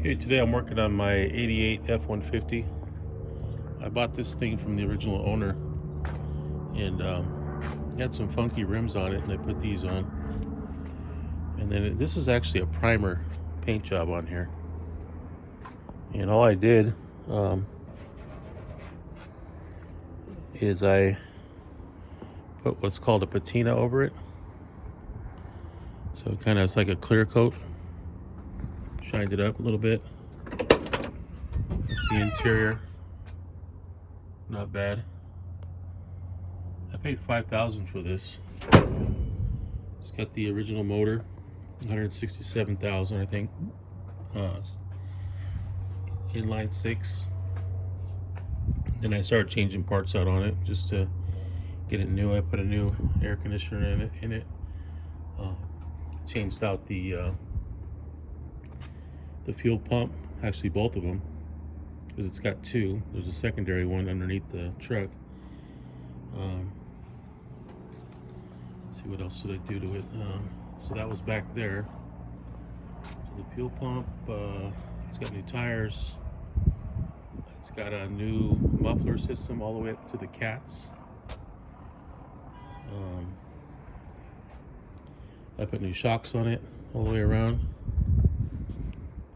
Hey, today I'm working on my 88 F-150. I bought this thing from the original owner, and it had some funky rims on it, and I put these on. And then this is actually a primer paint job on here. And all I did is I put what's called a patina over it. So it kind of, it's like a clear coat. Shined it up a little bit. That's the interior. Not bad. I paid $5,000 for this. It's got the original motor, 167,000, I think. Inline 6. Then I started changing parts out on it just to get it new. I put a new air conditioner in it. Changed out the fuel pump, actually both of them, because it's got two. There's a secondary one underneath the truck. See what else did I do to it. So that was back there. So the fuel pump, it's got new tires. It's got a new muffler system all the way up to the cats. I put new shocks on it all the way around.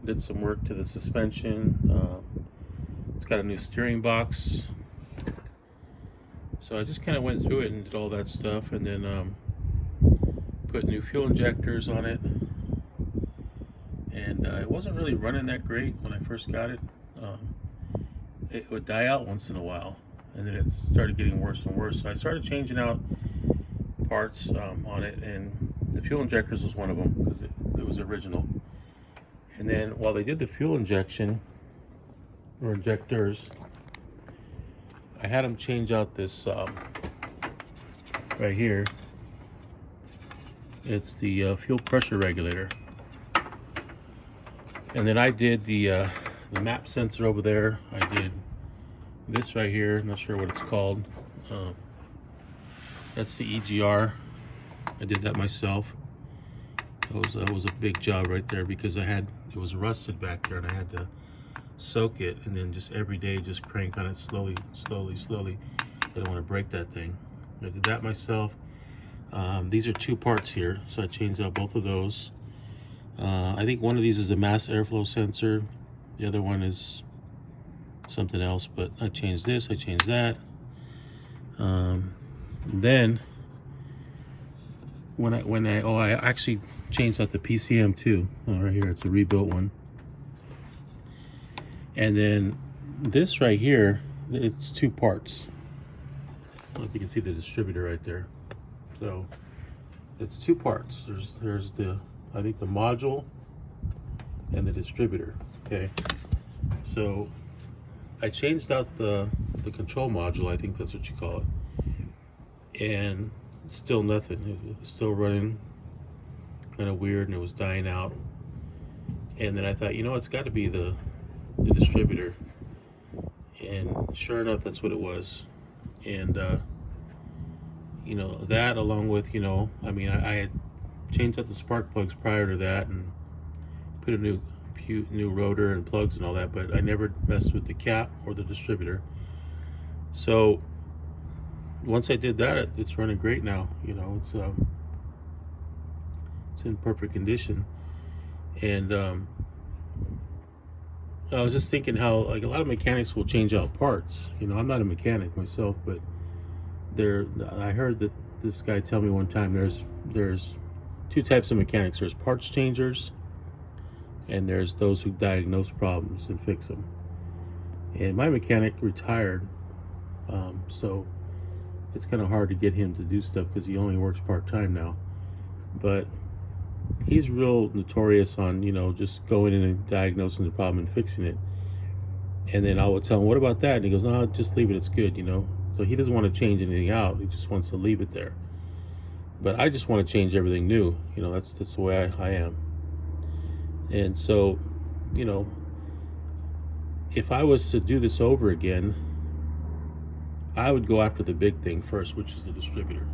Did some work to the suspension. It's got a new steering box. So I just kind of went through it and did all that stuff, and then put new fuel injectors on it. And it wasn't really running that great when I first got it. It would die out once in a while, and then it started getting worse and worse. So I started changing out parts on it, and the fuel injectors was one of them because it was original. And then while they did the fuel injection or injectors, I had them change out this right here. It's the fuel pressure regulator. And then I did the map sensor over there. I did this right here. I'm not sure what it's called. That's the EGR. I did that myself. That was a big job right there because it was rusted back there, and I had to soak it, and then just every day just crank on it slowly. I didn't want to break that thing. I did that myself. These are two parts here, so I changed out both of those. I think one of these is a mass airflow sensor. The other one is something else, but I changed this, I changed that. Then I actually changed out the PCM too. Right here, it's a rebuilt one. And then this right here, it's two parts. I don't know if you can see the distributor right there. So it's two parts. There's the, I think, the module and the distributor. Okay, so I changed out the control module, I think that's what you call it, and still nothing. It was still running kind of weird, and it was dying out. And then I thought, you know, it's got to be the distributor, and sure enough, that's what it was. And you know, that along with, you know, I mean, I had changed out the spark plugs prior to that and put a new rotor and plugs and all that, but I never messed with the cap or the distributor. So once I did that, it's running great now. You know, it's in perfect condition. And I was just thinking how, like, a lot of mechanics will change out parts. You know, I'm not a mechanic myself, but I heard that this guy tell me one time there's two types of mechanics. There's parts changers, and there's those who diagnose problems and fix them. And my mechanic retired, so it's kind of hard to get him to do stuff because he only works part-time now. But he's real notorious on, you know, just going in and diagnosing the problem and fixing it. And then I would tell him, what about that? And he goes, no, just leave it, it's good, you know. So he doesn't want to change anything out, he just wants to leave it there. But I just want to change everything new, you know. That's the way I am. And so, you know, if I was to do this over again, I would go after the big thing first, which is the distributor.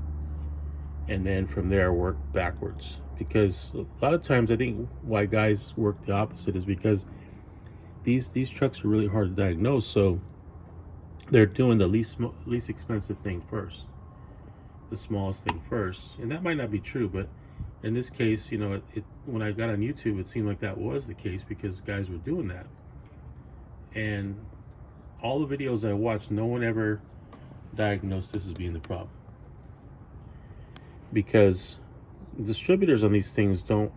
And then from there work backwards. Because a lot of times I think why guys work the opposite is because these trucks are really hard to diagnose, so they're doing the least expensive thing first, the smallest thing first. And that might not be true, but in this case, you know, when I got on YouTube, it seemed like that was the case because guys were doing that. And all the videos I watched, no one ever diagnosed this as being the problem, because distributors on these things don't,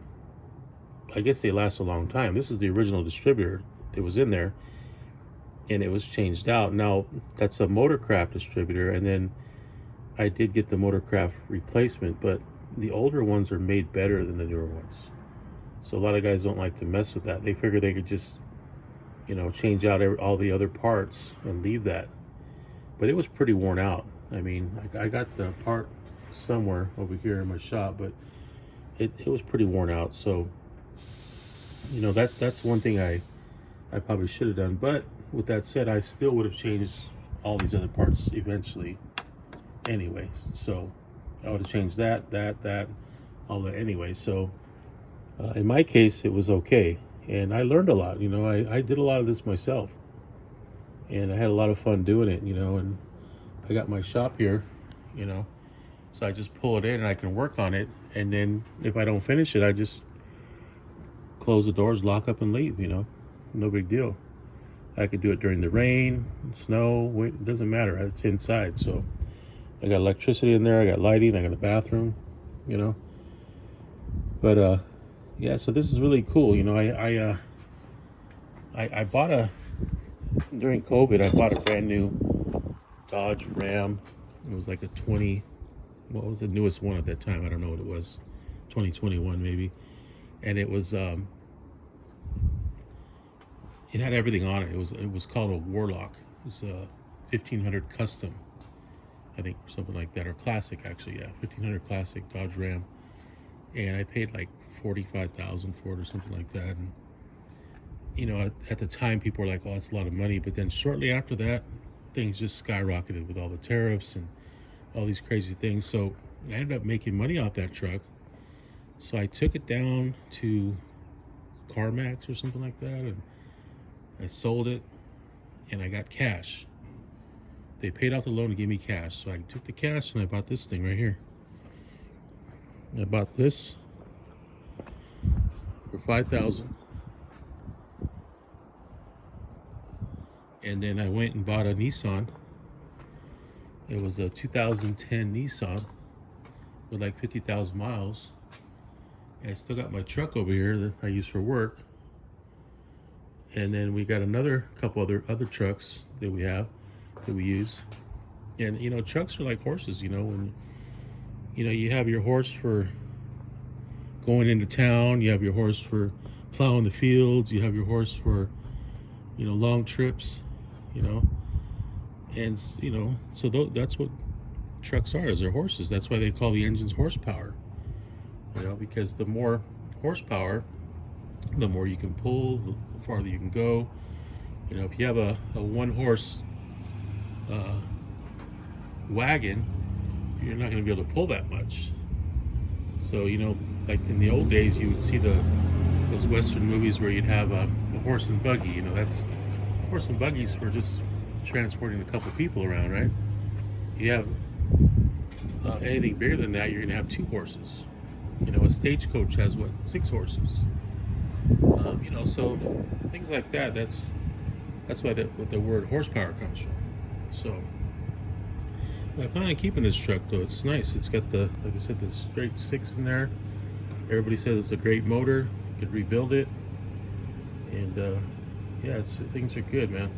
I guess they last a long time. This is the original distributor that was in there, and it was changed out. Now that's a Motorcraft distributor, and then I did get the Motorcraft replacement, but the older ones are made better than the newer ones. So a lot of guys don't like to mess with that. They figure they could just, you know, change out all the other parts and leave that. But it was pretty worn out. I mean, I got the part somewhere over here in my shop, but it was pretty worn out. So, you know, that's one thing I probably should have done. But with that said, I still would have changed all these other parts eventually anyway. So I would have changed that, all that anyway. So in my case, it was okay. And I learned a lot. You know, I did a lot of this myself, and I had a lot of fun doing it, you know. And I got my shop here, you know, so I just pull it in and I can work on it. And then if I don't finish it, I just close the doors, lock up, and leave, you know. No big deal. I could do it during the rain, snow, wind, it doesn't matter. It's inside. So I got electricity in there, I got lighting, I got a bathroom, you know. But yeah, so this is really cool. You know, I bought during COVID, I bought a brand new Dodge Ram. It was like a what was the newest one at that time? I don't know what it was, 2021 maybe. And it was, it had everything on it. It was called a Warlock. It was a 1500 Custom, I think, something like that, or Classic actually, yeah, 1500 Classic Dodge Ram. And I paid like $45,000 for it or something like that. And you know, at the time, people were like, "Oh, that's a lot of money." But then shortly after that, things just skyrocketed with all the tariffs and all these crazy things. So I ended up making money off that truck. So I took it down to CarMax or something like that, and I sold it, and I got cash. They paid off the loan and gave me cash. So I took the cash and I bought this thing right here. I bought this for $5,000, and then I went and bought a Nissan. It was a 2010 Nissan with like 50,000 miles. And I still got my truck over here that I use for work. And then we got another couple other trucks that we have that we use. And you know, trucks are like horses. You know, when you know, you have your horse for going into town, you have your horse for plowing the fields, you have your horse for, you know, long trips, you know. And you know, so that's what trucks are, is they're horses. That's why they call the engines horsepower, you know, because the more horsepower, the more you can pull, the farther you can go. You know, if you have a one horse wagon, you're not going to be able to pull that much. So, you know, like in the old days, you would see those Western movies where you'd have a horse and buggy. You know, that's horse and buggies for just transporting a couple people around, right? You have anything bigger than that, you're going to have 2 horses. You know, a stagecoach has what, 6 horses. You know, so things like that. That's why what the word horsepower comes from. So I plan on keeping this truck though. It's nice. It's got the, like I said, the straight 6 in there. Everybody says it's a great motor. You could rebuild it, and yeah, things are good, man.